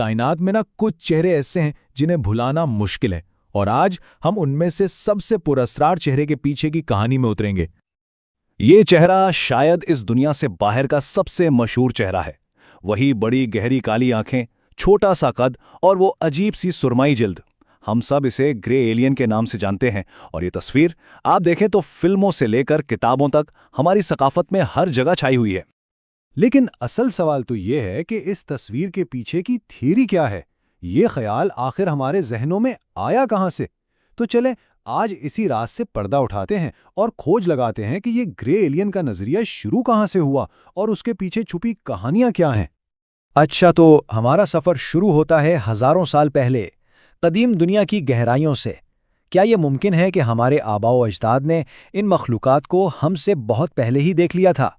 कायनात में ना कुछ चेहरे ऐसे हैं जिन्हें भुलाना मुश्किल है, और आज हम उनमें से सबसे पुरस्कार चेहरे के पीछे की कहानी में उतरेंगे। ये चेहरा शायद इस दुनिया से बाहर का सबसे मशहूर चेहरा है। वही बड़ी गहरी काली आंखें, छोटा सा कद और वो अजीब सी सुरमाई जिल्द। हम सब इसे ग्रे एलियन के नाम से जानते हैं, और ये तस्वीर आप देखें तो फिल्मों से लेकर किताबों तक हमारी सकाफत में हर जगह छाई हुई है। लेकिन असल सवाल तो ये है कि इस तस्वीर के पीछे की थ्योरी क्या है? ये ख्याल आखिर हमारे जहनों में आया कहाँ से? तो चलें आज इसी राज से पर्दा उठाते हैं और खोज लगाते हैं कि ये ग्रे एलियन का नजरिया शुरू कहाँ से हुआ और उसके पीछे छुपी कहानियां क्या हैं। अच्छा, तो हमारा सफ़र शुरू होता है हज़ारों साल पहले, कदीम दुनिया की गहराइयों से। क्या ये मुमकिन है कि हमारे आबाओ अजदाद ने इन मखलूक़ात को हमसे बहुत पहले ही देख लिया था?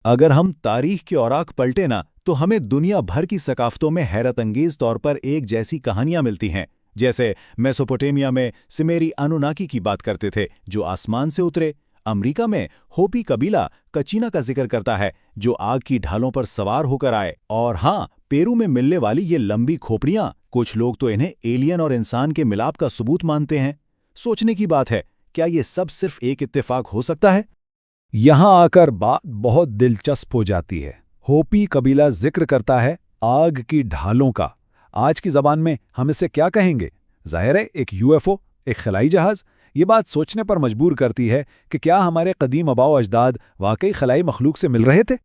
अगर हम तारीख के औराक पलटे ना, तो हमें दुनिया भर की सकाफ़तों में हैरत अंगेज़ तौर पर एक जैसी कहानियां मिलती हैं। जैसे मेसोपोटामिया में सिमेरी अनुनाकी की बात करते थे जो आसमान से उतरे। अमेरिका में होपी कबीला कचीना का जिक्र करता है जो आग की ढालों पर सवार होकर आए। और हाँ, पेरू में मिलने वाली ये लंबी खोपड़ियां, कुछ लोग तो इन्हें एलियन और इंसान के मिलाप का सबूत मानते हैं। सोचने की बात है, क्या ये सब सिर्फ एक इत्तेफाक हो सकता है? यहां आकर बात बहुत दिलचस्प हो जाती है। होपी कबीला जिक्र करता है आग की ढालों का। आज की जबान में हम इसे क्या कहेंगे? जाहिर है एक यूएफओ, एक खलाई जहाज। ये बात सोचने पर मजबूर करती है कि क्या हमारे कदीम आबाओ अजदाद वाकई खलाई मखलूक से मिल रहे थे?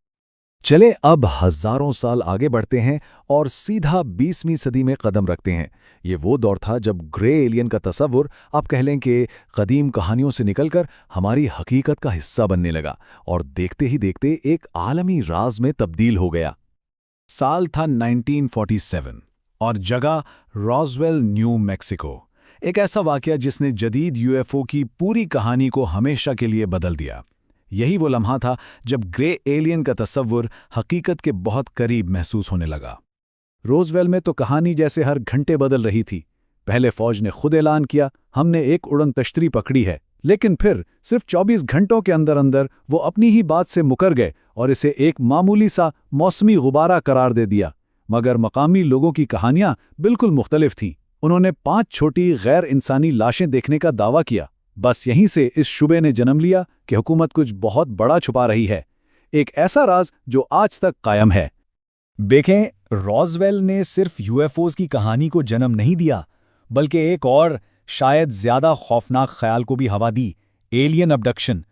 चले अब हजारों साल आगे बढ़ते हैं और सीधा 20वीं सदी में कदम रखते हैं। ये वो दौर था जब ग्रे एलियन का तसव्वुर, आप कह लें कि कदीम कहानियों से निकलकर हमारी हकीकत का हिस्सा बनने लगा और देखते ही देखते एक आलमी राज में तब्दील हो गया। साल था 1947 और जगह रॉसवेल, न्यू मैक्सिको। एक ऐसा वाकया जिसने जदीद यूएफओ की पूरी कहानी को हमेशा के लिए बदल दिया। यही वो लम्हा था जब ग्रे एलियन का तसव्वुर हकीकत के बहुत करीब महसूस होने लगा। रोजवेल में तो कहानी जैसे हर घंटे बदल रही थी। पहले फौज ने खुद ऐलान किया, हमने एक उड़न तश्तरी पकड़ी है, लेकिन फिर सिर्फ 24 घंटों के अंदर अंदर वो अपनी ही बात से मुकर गए और इसे एक मामूली सा मौसमी गुब्बारा करार दे दिया। मगर मकामी लोगों की कहानियां बिल्कुल मुख्तलिफ थीं। उन्होंने 5 छोटी गैर इंसानी लाशें देखने का दावा किया। बस यहीं से इस शुबे ने जन्म लिया कि हुकूमत कुछ बहुत बड़ा छुपा रही है, एक ऐसा राज जो आज तक कायम है। देखें, रॉसवेल ने सिर्फ यूएफओज की कहानी को जन्म नहीं दिया, बल्कि एक और शायद ज्यादा खौफनाक ख्याल को भी हवा दी, एलियन अबडक्शन।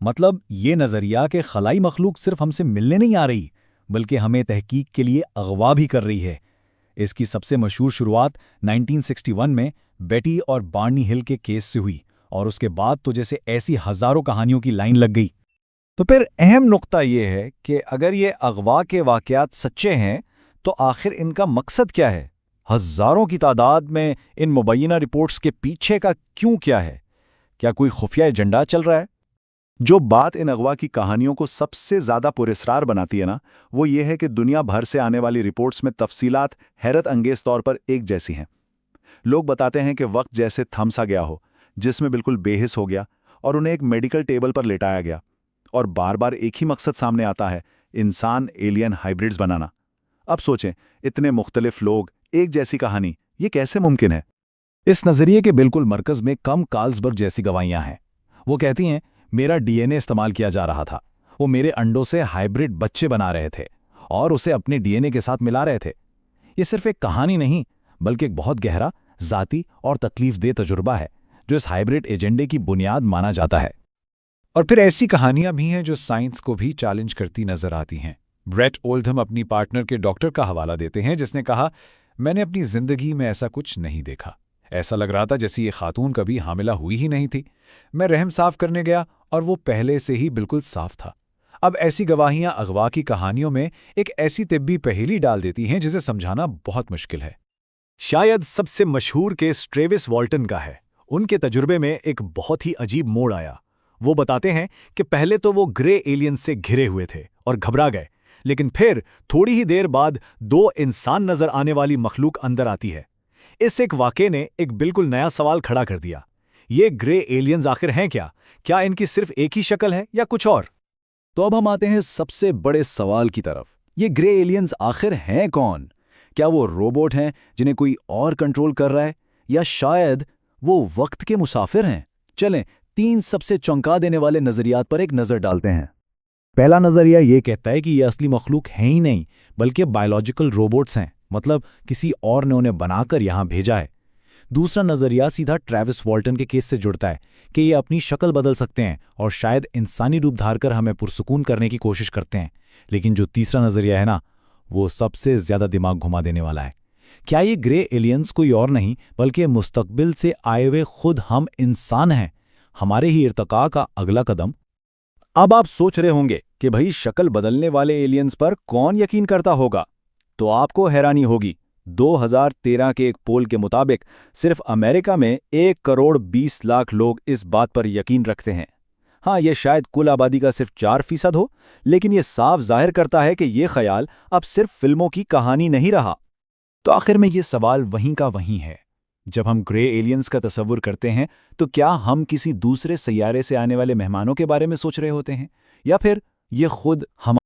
मतलब ये नज़रिया कि खलाई मखलूक सिर्फ हमसे मिलने नहीं आ रही, बल्कि हमें तहकीक के लिए अगवा भी कर रही है। इसकी सबसे मशहूर शुरुआत 1961 में बेटी और बार्नी हिल के केस से हुई, और उसके बाद तो जैसे ऐसी हजारों कहानियों की लाइन लग गई। तो फिर अहम नुक्ता ये है कि अगर ये अगवा के वाक़यात सच्चे हैं तो आखिर इनका मकसद क्या है? हज़ारों की तादाद में इन मुबैना रिपोर्ट्स के पीछे का क्यों क्या है? क्या कोई खुफिया एजेंडा चल रहा है? जो बात इन अगवा की कहानियों को सबसे ज़्यादा पुरस्कार बनाती है ना, वो ये है कि दुनिया भर से आने वाली रिपोर्ट्स में तफसीलात हैरत अंगेज़ तौर पर एक जैसी हैं। लोग बताते हैं कि वक्त जैसे थम सा गया हो, जिसमें बिल्कुल बेहिस हो गया और उन्हें एक मेडिकल टेबल पर लेटाया गया, और बार बार एक ही मकसद सामने आता है, इंसान एलियन हाइब्रिड्स बनाना। अब सोचें, इतने मुख्तलिफ लोग, एक जैसी कहानी, ये कैसे मुमकिन है? इस नज़रिए के बिल्कुल मरकज़ में कम कार्ल्सबर्ग जैसी गवाहियां हैं। वो कहती हैं मेरा डीएनए इस्तेमाल किया जा रहा था, वो मेरे अंडों से हाइब्रिड बच्चे बना रहे थे और उसे अपने डीएनए के साथ मिला रहे थे। ये सिर्फ एक कहानी नहीं, बल्कि एक बहुत गहरा, ज़ाती और तकलीफदेह तजुर्बा है जो इस हाइब्रिड एजेंडे की बुनियाद माना जाता है। और फिर ऐसी कहानियां भी हैं जो साइंस को भी चैलेंज करती नजर आती हैं। ब्रेट ओल्डहम अपनी पार्टनर के डॉक्टर का हवाला देते हैं जिसने कहा, मैंने अपनी जिंदगी में ऐसा कुछ नहीं देखा। ऐसा लग रहा था जैसे ये खातून कभी हामिला हुई ही नहीं थी। मैं रहम साफ करने गया और वो पहले से ही बिल्कुल साफ था। अब ऐसी गवाहियां अगवा की कहानियों में एक ऐसी तिब्बी पहेली डाल देती हैं जिसे समझाना बहुत मुश्किल है। शायद सबसे मशहूर केस ट्रेविस वॉल्टन का है। उनके तजुर्बे में एक बहुत ही अजीब मोड़ आया। वो बताते हैं कि पहले तो वो ग्रे एलियन से घिरे हुए थे और घबरा गए, लेकिन फिर थोड़ी ही देर बाद 2 इंसान नजर आने वाली मखलूक अंदर आती है। इस एक वाक़े ने एक बिल्कुल नया सवाल खड़ा कर दिया। ये ग्रे एलियंस आखिर हैं क्या? क्या इनकी सिर्फ एक ही शक्ल है या कुछ और? तो अब हम आते हैं सबसे बड़े सवाल की तरफ। ये ग्रे एलियंस आखिर हैं कौन? क्या वो रोबोट हैं जिन्हें कोई और कंट्रोल कर रहा है, या शायद वो वक्त के मुसाफिर हैं? चलें 3 सबसे चौंका देने वाले नज़रियात पर एक नज़र डालते हैं। पहला नज़रिया ये कहता है कि ये असली मखलूक हैं ही नहीं, बल्कि बायोलॉजिकल रोबोट्स हैं, मतलब किसी और ने उन्हें बनाकर यहाँ भेजा है। दूसरा नज़रिया सीधा ट्रैविस वॉल्टन के केस से जुड़ता है कि ये अपनी शक्ल बदल सकते हैं और शायद इंसानी रूप धारकर हमें पुरसुकून करने की कोशिश करते हैं। लेकिन जो तीसरा नज़रिया है ना, वो सबसे ज़्यादा दिमाग घुमा देने वाला है। क्या ये ग्रे एलियंस कोई और नहीं बल्कि मुस्तकबिल से आए हुए खुद हम इंसान हैं, हमारे ही इर्तिका का अगला कदम? अब आप सोच रहे होंगे कि भाई शक्ल बदलने वाले एलियंस पर कौन यकीन करता होगा? तो आपको हैरानी होगी, 2013 के एक पोल के मुताबिक सिर्फ अमेरिका में 1 करोड़ 20 लाख लोग इस बात पर यकीन रखते हैं। हाँ, ये शायद कुल आबादी का सिर्फ 4% हो, लेकिन ये साफ जाहिर करता है कि ये ख्याल अब सिर्फ फिल्मों की कहानी नहीं रहा। तो आखिर में ये सवाल वहीं का वहीं है। जब हम ग्रे एलियंस का तस्वुर करते हैं तो क्या हम किसी दूसरे सैयारे से आने वाले मेहमानों के बारे में सोच रहे होते हैं, या फिर ये खुद हम